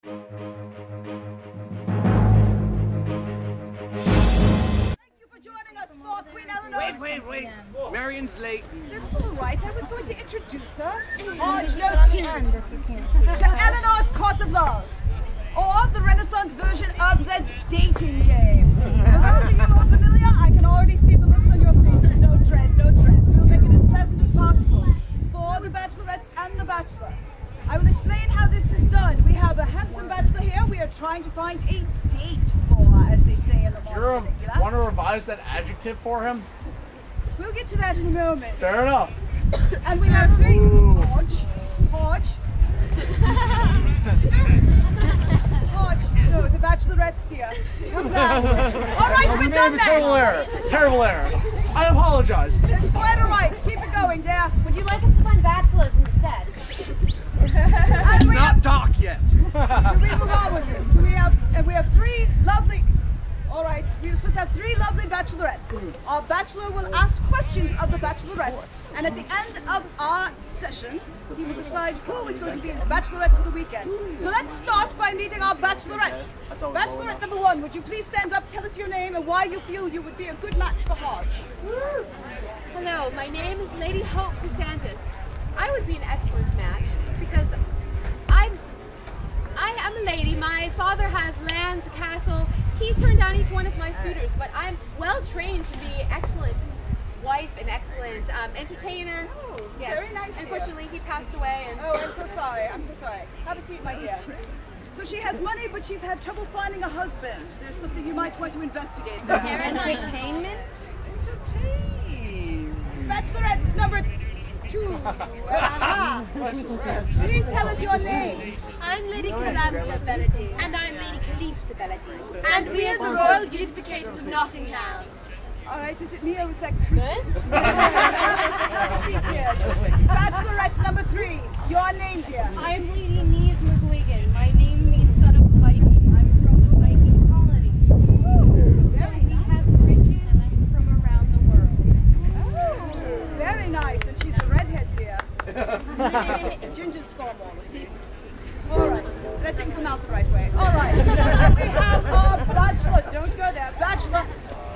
you for joining us for Queen Eleanor. Wait. Marion's late. That's all right. I was going to introduce her. March no to Eleanor's Court of Love, or the Renaissance version of the dating game. For those of you who are familiar, I can already see the looks on your faces. No dread, no dread. We'll make it as pleasant as possible for the bachelorettes and the bachelor. I will explain how this is done. We have a handsome bachelor here. We are trying to find a date for, as they say in the modern vernacular. You want to revise that adjective for him? We'll get to that in a moment. Fair enough. And we have three. Hodge. No, the bachelorettes, dear. Come back. All right, we're done then. Terrible error. I apologize. It's quite all right. Keep it going, dear. Would you like us to find bachelors instead? It's not dark yet. Can we move on with this? Can we have? And we have three lovely. All right, we were supposed to have three lovely bachelorettes. Our bachelor will ask questions of the bachelorettes, and at the end of our session, he will decide who is going to be his bachelorette for the weekend. So let's start by meeting our bachelorettes. Bachelorette number one, would you please stand up, tell us your name, and why you feel you would be a good match for Hodge? Hello, my name is Lady Hope DeSantis. I would be an excellent match because I am a lady. My father has lands, a castle. He turned down each one of my suitors, but I'm well trained to be excellent wife and excellent entertainer. Oh, yes. Very nice. Unfortunately, he passed away. And oh, I'm so sorry. Have a seat, my dear. So she has money, but she's had trouble finding a husband. There's something you might want to investigate. Entertainment? Bachelorette number 2. Please tell us your name. I'm Lady Calantha Belladine. And I'm Lady Calista Belladine. And we are the Royal Unificators of Nottingham. All right, is it me or is that good? Have a seat, dear. Bachelorette number 3. Your name, dear. I'm Lady Neve McGuigan. My name means son of a Viking. I'm from a Viking colony. So we have riches from around the world. Oh, very nice. And she's a redhead, dear. Ginger Scormore. All right, that didn't come out the right way. All right, and we have our bachelor. Don't go there. Bachelor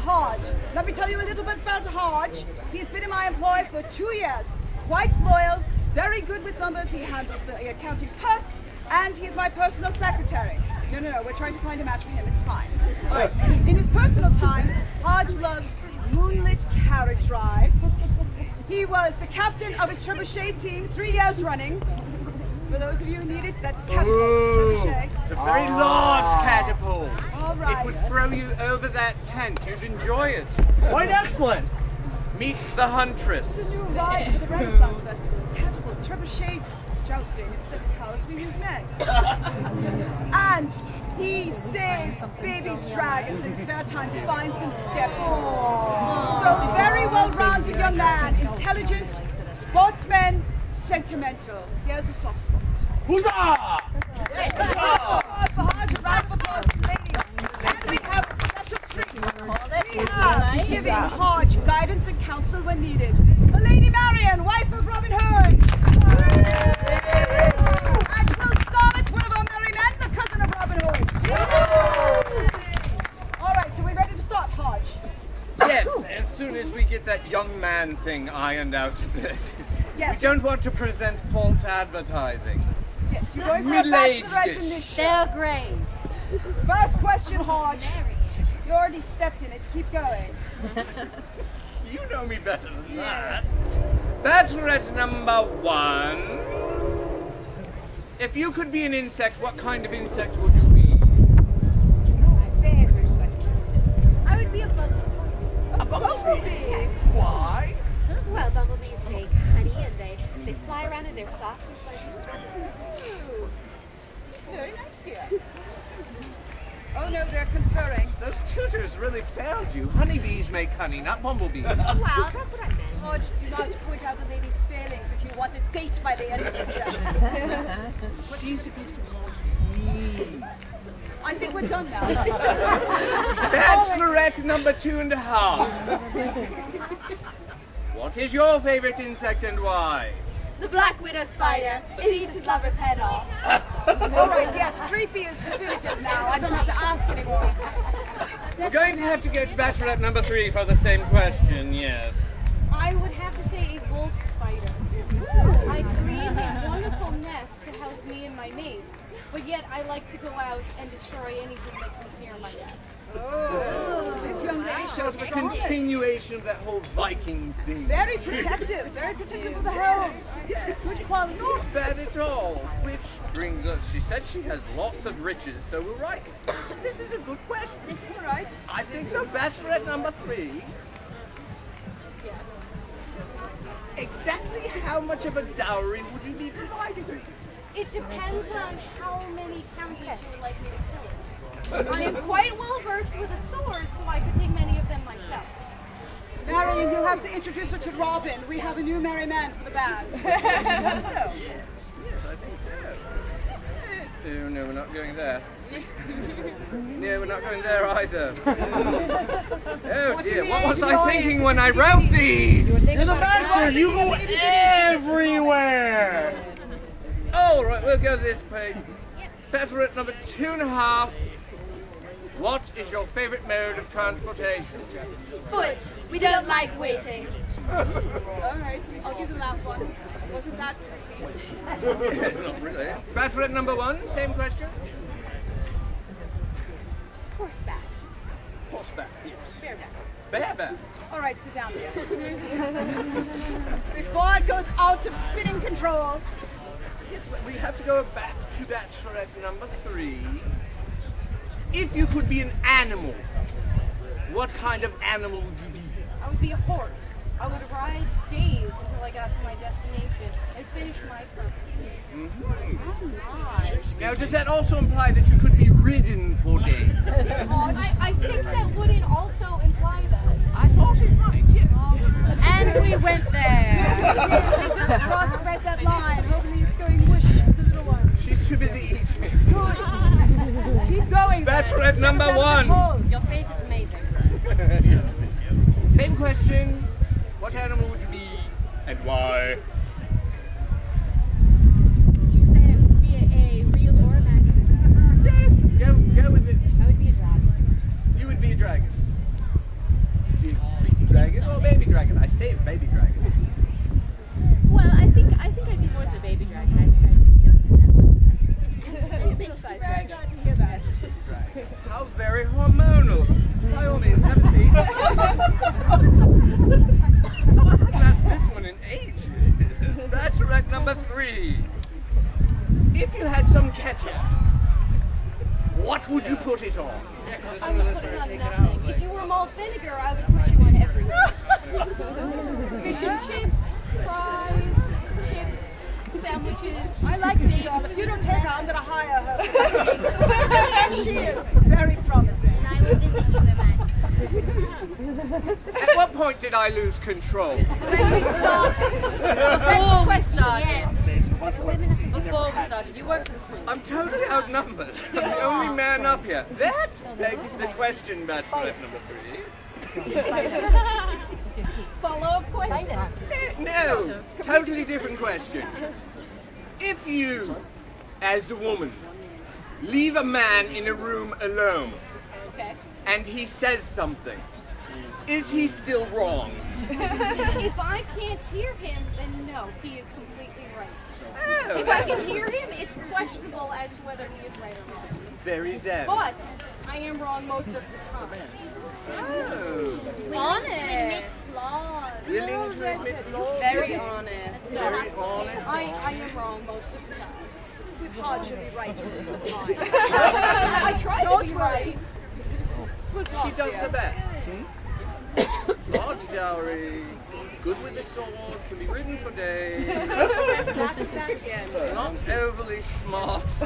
Hodge. Let me tell you a little bit about Hodge. He's been in my employ for 2 years. Quite loyal, very good with numbers. He handles the accounting purse, and he's my personal secretary. No, we're trying to find a match for him. It's fine. All right. In his personal time, Hodge loves moonlit carriage rides. He was the captain of his trebuchet team 3 years running. For those of you who need it, that's catapult trebuchet. It's a very large catapult. All right. It would throw you over that tent. You'd enjoy it. Quite excellent. Meet the Huntress. It's a new ride for the Renaissance Festival. Catapult trebuchet jousting instead of cows, we use men. And he saves baby dragons in his spare time, finds them step. So very well-rounded young man, intelligent, sportsman, sentimental. Here's a soft spot. Huzzah! And we have a special treat. We have giving Hodge guidance and counsel when needed. The Lady Marion, wife of Robin Hood. And Will Scarlet, one of our merry men, the cousin of Robin Hood. All right, are we ready to start, Hodge? Yes, as soon as we get that young man thing ironed out a bit. Yes. We don't want to present false advertising. Yes, you're going for a bachelorette in this show. They're great. First question, Hodge. You already stepped in it. Keep going. You know me better than that. Bachelorette number 1. If you could be an insect, what kind of insect would you be? My favorite question. I would be a bumblebee. A bumblebee? Why? Well, bumblebees make honey and they fly around and they're soft and pleasant. Very nice, dear. Oh no, they're conferring. Those tutors really failed you. Honeybees make honey, not bumblebees. Well, that's what I meant. Hodge, do not point out a lady's failings if you want a date by the end of this session. What are you supposed to call me? I think we're done now. Bachelorette number 2.5. What is your favorite insect and why? The black widow spider. It eats his lover's head off. All right, yes, creepy is definitive now. I don't have to ask anymore. We're going to have to go to bachelorette number 3 for the same question, yes. I would have to say a wolf spider. I create a wonderful nest to house me and my mate, but yet I like to go out and destroy anything that comes near my nest. Oh, this young lady shows A me continuation of that whole Viking thing. very protective of the home. Good quality. Not bad at all. Which brings us, she said she has lots of riches, so we're right. This is a good question. This is all right. I think so. Bachelorette number 3. Exactly how much of a dowry would you be providing her? It depends on how many counties you would like me to kill. I am quite well versed with a sword, so I could take many of them myself. Marion, you have to introduce her to Robin. We have a new merry man for the band. Yes, I think so. Oh, no, we're not going there. No, we're not going there either. Oh dear, what was I thinking when I wrote these? You're the Bachelor. You go everywhere. All right, we'll go this page. Bachelorette number 2.5. What is your favorite mode of transportation? Foot. We don't like waiting. All right, I'll give the last one. Wasn't that pretty? It's not really. Bachelorette number 1, same question. Horseback. Horseback, yes. Bareback. Bareback. All right, sit down there. Before it goes out of spinning control. Yes, but we have to go back to Bachelorette number 3. If you could be an animal, what kind of animal would you be? I would be a horse. I would ride days until I got to my destination and finish my purpose. Now, does that also imply that you could be ridden for days? I think that wouldn't also imply that. I thought it might, yes. And we went there. We just crossed right that line. Hopefully it's going whoosh with the little one. She's too busy eating. Good. Keep going. Bachelorette number 1. Your faith is amazing. Same question. What animal would you be and why? Did you say it would be a real or imaginary? Go with it. I would be a dragon. You would be a dragon. Big dragon or baby dragon? I say baby dragon. Well, I think I'd be more than a baby dragon. I think I'd be a 6'5" Very dragon. glad to hear that. How very hormonal. By all means, have a seat. I haven't asked this one in ages. Bachelorette number 3. If you had some ketchup, what would you put it on? I would put it on nothing. If you were malt vinegar, I would put you on everything. Fish and chips, fries, chips, sandwiches. I like this girl. If you don't take her, I'm going to hire her. She is very promising. And I will visit you, Max. At what point did I lose control? When we started. Before we started. Yes. The women of Before we started. You worked for the queen. I'm totally outnumbered. I'm the only man up here. That begs the question, Bachelorette number 3. Follow-up question. No, totally different question. If you, as a woman, leave a man in a room alone, Okay. and he says something, is he still wrong? If I can't hear him, then no, he is completely right. Oh, If I can hear him, it's questionable as to whether he is right or wrong. very zen. But I am wrong most of the time. Oh, Honest. flaws. willing to admit flaws? Very honest. Very honest. I am wrong most of the time. With Hodge, you'll be right most of the time. I try to be right. We'll She talk, does dear. her best. Large dowry, good with the sword, can be ridden for days, Back to that again. not overly smart. I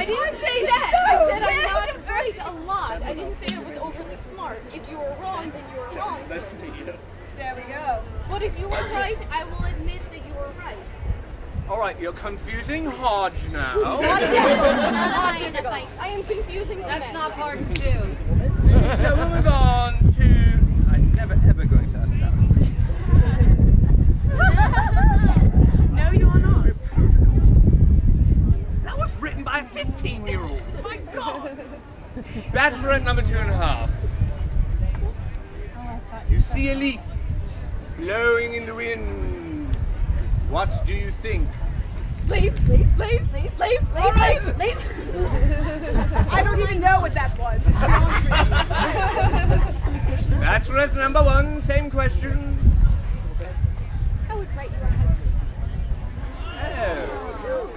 didn't say that. I said I'm not right a lot. I didn't say it was overly smart. If you were wrong, then you were wrong. Nice to meet you. There we go. But if you were right, I will admit that you were right. All right, you're confusing Hodge now. Not high in the fight. I am confusing the men. That's not hard to do. So we'll move on to... I'm never ever going to ask that. No, you are not. written by a 15-year-old. My God. Bachelorette number 2.5. You see a leaf blowing in the wind. What do you think? Leave. All right. I don't even know what that was. It's beyond me. Bachelorette number 1, same question. I would write you a husband. Oh.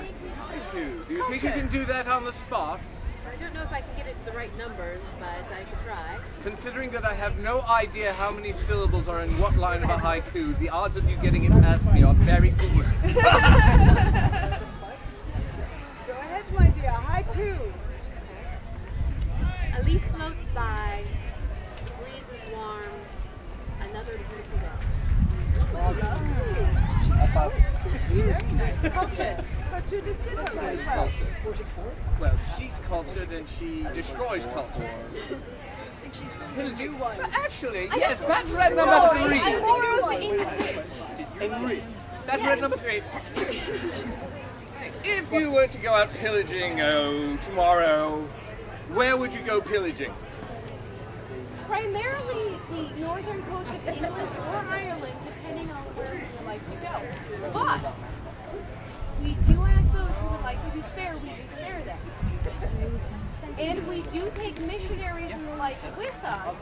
Thank you. Do you think you can do that on the spot? I don't know if I can get it to the right numbers, but I could try. Considering that I have no idea how many syllables are in what line of a haiku, the odds of you getting it past me are very good. Go ahead, my dear. Haiku. A leaf floats by, the breeze is warm, another beautiful day. Very nice. Cultured. But you just did it right. Well, Well, she's cultured and she destroys culture. I think she's been the new one. But actually, yes, Bachelorette number 3. I'm more of the English. Bachelorette number 3. If you were to go out pillaging, tomorrow, where would you go pillaging? Primarily the northern coast of England or Ireland, depending on where you would like to go. But we do ask those who would like to be spared, we do spare them. And we do take missionaries and the like with us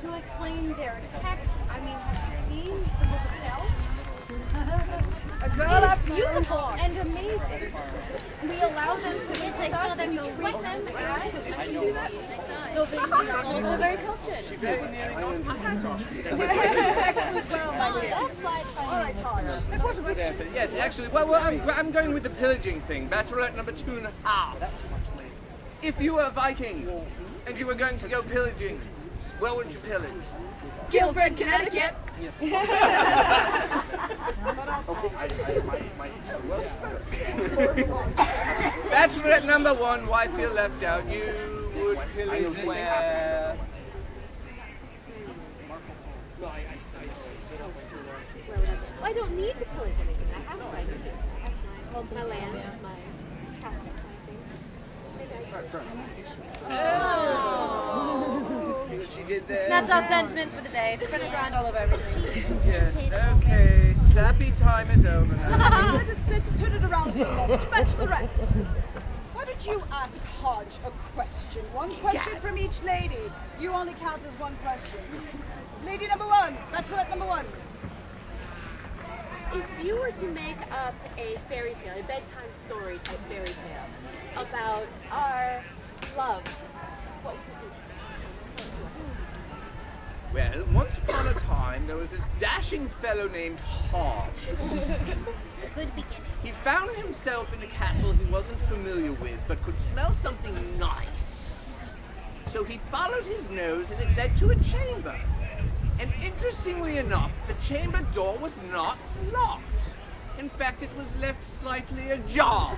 to explain their texts. I mean, have you seen the book of Kells? A girl It's after my own beautiful heart. and amazing. We allow them to Yes, I with saw us that and we go treat read them them. as I saw so it. they are also very cultured. Excellent girl, my dear. All right, Tara. That was a good answer. Yes, actually, well, I'm going with the pillaging thing. Bachelorette number 2.5. If you were a Viking and you were going to go pillaging, where would you pillage? Guilford, Connecticut. Bachelorette number 1, why feel left out? You would pillage where? I don't need to pillage anything. I have my land, my castle. See what she did there? That's our sentiment for the day. Spread it around all over everything. Yes, okay. Sappy time is over now. Let's turn it around for a moment. Bachelorettes. Why don't you ask Hodge a question? One question from each lady. You only count as one question. Lady number 1, Bachelorette number 1. If you were to make up a fairy tale, a bedtime story type fairy tale about our love, what would it be? Well, once upon a time, there was this dashing fellow named Hodge. Good beginning. He found himself in a castle he wasn't familiar with, but could smell something nice. So he followed his nose and it led to a chamber. And interestingly enough, the chamber door was not locked. In fact, it was left slightly ajar.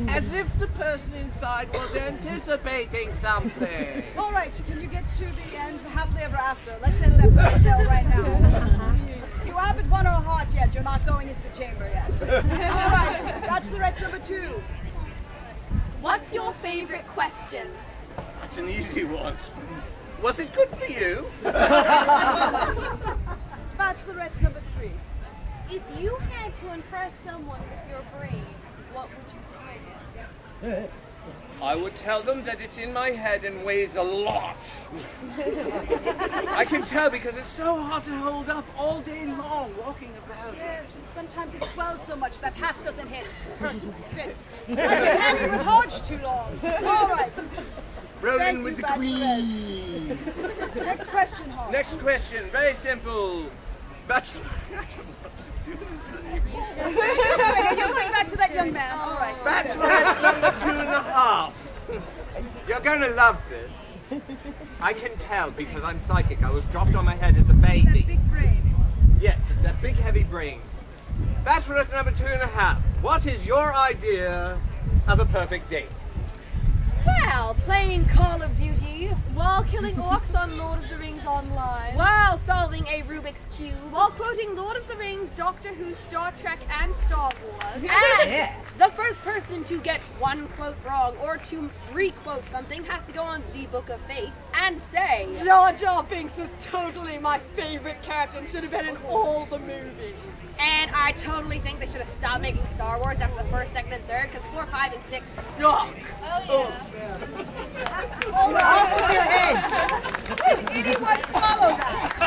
As if the person inside was anticipating something. All right, can you get to the end, happily ever after? Let's end that fairy tale right now. You haven't won our heart yet. You're not going into the chamber yet. All right, Bachelorette number 2. What's your favorite question? That's an easy one. Was it good for you? Bachelorette number 3. If you had to impress someone with your brain, what would you tell them? I would tell them that it's in my head and weighs a lot. I can tell because it's so hard to hold up all day long walking about. Yes, and sometimes it swells so much that hat doesn't fit. I've been hanging with Hodge too long. All right. Rolling Thank with you, the queen. Next question, Hodge. Next question, very simple. Bachelor, I don't want to do this anymore. You're going back to that young man. All right. Bachelorette number 2.5. You're going to love this. I can tell because I'm psychic. I was dropped on my head as a baby. That big brain. Yes, it's that big heavy brain. Bachelorette number 2.5. What is your idea of a perfect date? Well, playing Call of Duty while killing orcs on Lord of the Rings Online. While solving a Rubik's Cube. While quoting Lord of the Rings, Doctor Who, Star Trek, and Star Wars. And the first person to get one quote wrong or to re-quote something has to go on the Book of Faith and say, Jar Jar Binks was totally my favorite character and should have been in all the movies. And I totally think they should have stopped making Star Wars after the first, second, and third, because 4, 5, and 6 suck. Oh, yeah. All right. Did anyone follow that?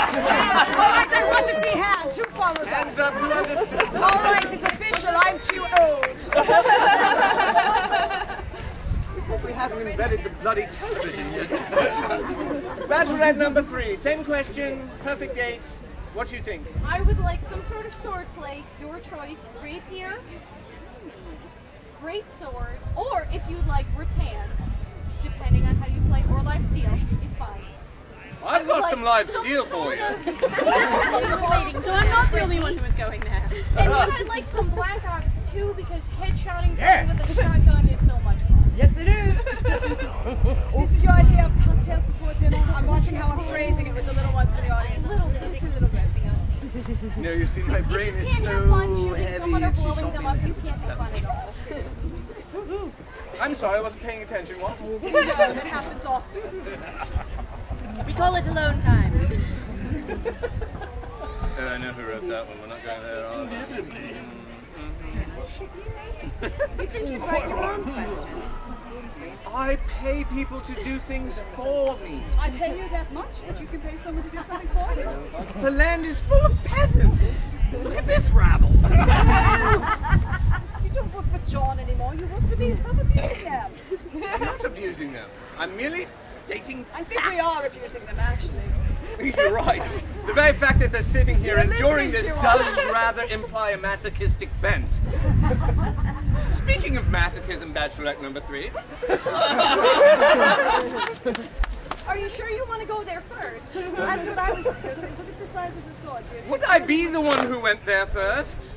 All right, I want to see hands. Who followed that? Hands up, who understood? All right, it's official. I'm too old. We haven't invented the bloody television yet. Bachelorette number 3, same question, perfect date. What do you think? I would like some sort of sword play, your choice, rapier, great sword, or if you'd like rattan, depending on how you play, or live steel, is fine. I've got some live steel for you. So I'm not the only one who is going there. And then I'd like some black ops too, because headshotting someone with a shotgun is so much fun. Yes, it is. This is your idea of cocktails before dinner? I'm watching how I'm phrasing it with the little ones in the audience. A little bit, just a little bit. No, you see, my brain is You can't have so fun shooting heavy. someone or It's just blowing not them up. You being can't have fun at all. I'm sorry, I wasn't paying attention. What? It happens often. We call it alone time. I know who wrote that one. We're not going there, are we? You think you'd write your own questions? I pay people to do things for me. I pay you that much that you can pay someone to do something for you? The land is full of peasants. Look at this rabble. You don't work for John anymore. You work for these. Stop abusing them. I'm not abusing them. I'm merely stating I think we are abusing them, actually. You're right. The very fact that they're sitting here You're enduring this listening to does us. rather imply a masochistic bent. Speaking of masochism, Bachelorette number 3. Are you sure you want to go there first? That's what I was thinking. Look at the size of the sword, dude. Would I be the one who went there first?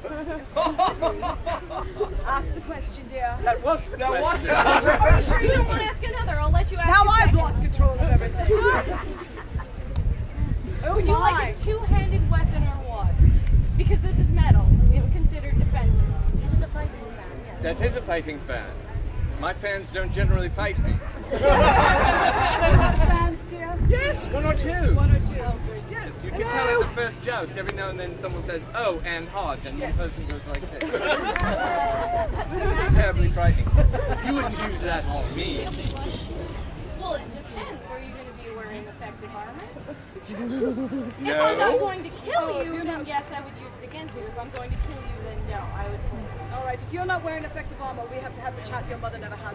Ask the question, dear. That was the question. Are you sure you don't want to ask another? I'll let you ask Now your I've second. lost control of everything. Oh Would you my. like a two-handed weapon or what? Because this is metal. It's considered defensive. It is a fighting fan, yes. That is a fighting fan. My fans don't generally fight me. You have fans, dear? Yes, 1 or 2. 1 or 2. Yes, you can tell at the first joust. Every now and then someone says, "Oh, and hard," and one person goes like this. It's terribly frightening. You wouldn't use that on me. Well, it depends. Are you going to be wearing effective armor? No. If I'm not going to kill you, then yes, I would use it against you. If I'm going to kill you, then no, I would kill you. All right, if you're not wearing effective armor, we have to have the chat your mother never had.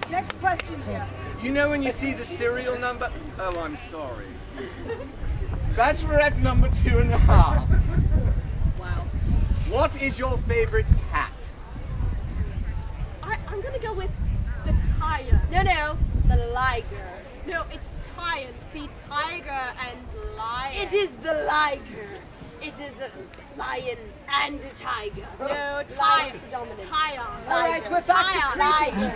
Next question, dear. You know when you see the serial number? Oh, I'm sorry. Bachelorette number 2.5. Wow. What is your favorite cat? I'm going to go with the tiger. No, the liger. No, it's tiger. See, tiger and lion. It is the liger. It is a lion and a tiger. No, lion predominant. Tiger. All right, we're back to tiger.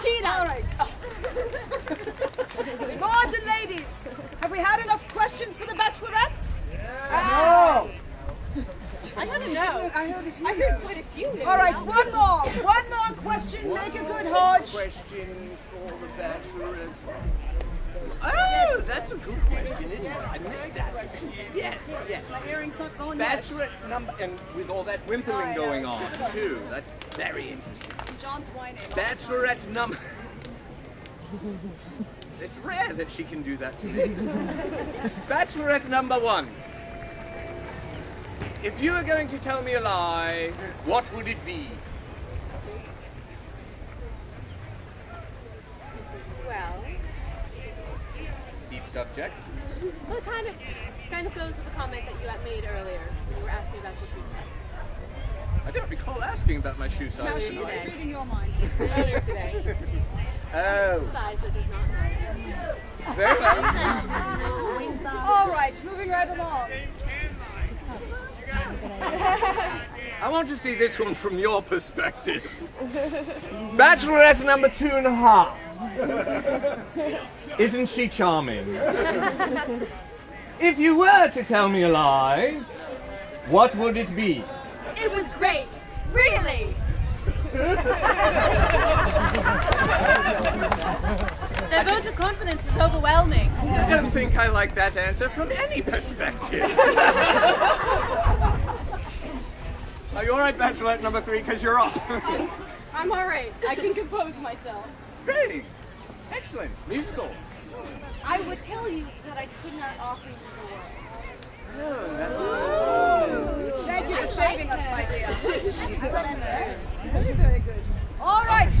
Cheetah. All right. Lords and ladies, have we had enough questions for the bachelorettes? No. I want to know. I heard a few. I heard quite a few. All right, one more question. Make a good hodge. Question for the bachelorettes. Oh, that's a good question, isn't it? I missed that. Yes. My earring's not going yet. Bachelorette number, and with all that whimpering going on too, that's very interesting. John's whining. Bachelorette number. It's rare that she can do that to me. Bachelorette number 1. If you were going to tell me a lie, what would it be? Well, Deep subject. well, it kind of goes with the comment that you had made earlier when you were asking about your shoe size. I don't recall asking about my shoe size. Now did she's I? reading your mind. Earlier today. Oh, Size that does not matter. very well. All right, moving right along. I want to see this one from your perspective. Bachelorette number 2.5. Isn't she charming? If you were to tell me a lie, what would it be? It was great. Really. Their vote of confidence is overwhelming. I don't think I like that answer from any perspective. Are you alright, Bachelorette number 3, because you're off? I'm alright. I can compose myself. Great. Excellent. Musical. I would tell you that I could not offer you the world. Thank you for saving us, my dear. Very, very good. All right.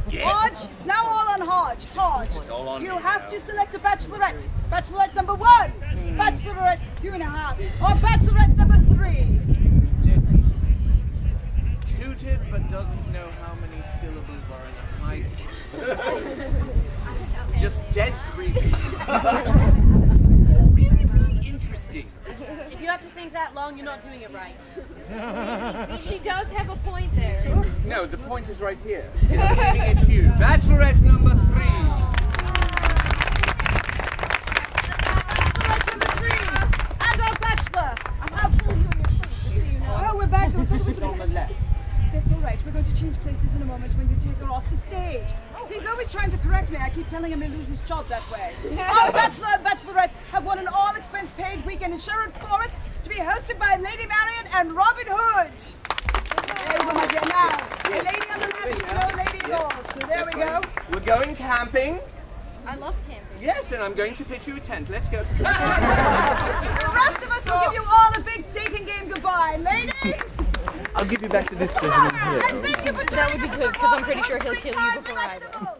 Yes. Hodge, it's now all on Hodge. Hodge, It's all on you me have now. to select a bachelorette. Bachelorette number 1, bachelorette 2.5, or bachelorette number 3. Tutored but doesn't know how many syllables are in a haiku. Just dead creepy. Really, really interesting. If you have to think that long, you're not doing it right. She does have a point there. No, the point is right here. It's aiming at you. Bachelorette number 3. Bachelorette number 3, and our bachelor. Oh, we're back. She's on the left. That's all right. We're going to change places in a moment when you take her off the stage. He's always trying to correct me. I keep telling him he'll lose his job that way. Our bachelor and bachelorette have won an all-expense-paid weekend in Sherwood Forest to be hosted by Lady Marion and Robin Hood. There you go, my dear. Now, the lady on the left is no lady at all. So there we go. We're going camping. I love camping. Yes, and I'm going to pitch you a tent. Let's go. The rest of us will give you all a big dating game goodbye. Ladies! I'll give you back to this gentleman here. And thank you for joining us at the because I'm Robin pretty Hood sure he'll kill you Springtime before I will. Festival.